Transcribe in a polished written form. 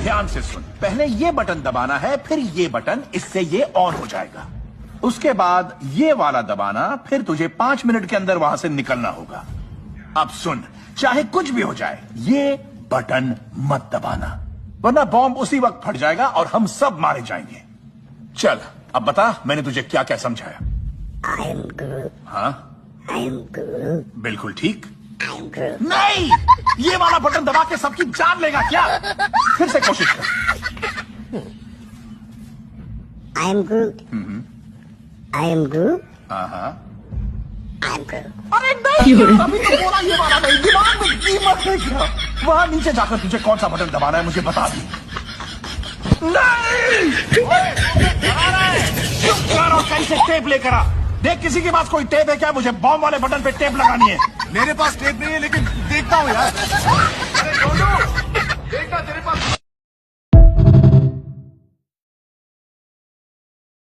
ध्यान से सुन, पहले ये बटन दबाना है, फिर ये बटन, इससे ये ऑन हो जाएगा। उसके बाद ये वाला दबाना, फिर तुझे 5 मिनट के अंदर वहां से निकलना होगा। अब सुन, चाहे कुछ भी हो जाए, ये बटन मत दबाना, वरना बॉम्ब उसी वक्त फट जाएगा और हम सब मारे जाएंगे। चल, अब बता मैंने तुझे क्या क्या समझाया। हाँ, बिल्कुल ठीक। नहीं, ये वाला बटन दबा के सबकी जान लेगा क्या? फिर से कोशिश कर। I am Groot. I am Groot. हाँ, I am Groot. अरे नहीं, अभी तो बोला ये वाला नहीं, दिमाग में कीमत है क्या? वहां नीचे जाकर तुझे कौन सा बटन दबाना है मुझे बता दी। नहीं, चुप कर और कहीं से टेप लेकर आ। देख किसी के पास कोई टेप है क्या? मुझे बॉम्ब वाले बटन पे टेप लगानी है। मेरे पास टेप नहीं है, लेकिन देखता हूँ यार। अरे देखना तेरे पास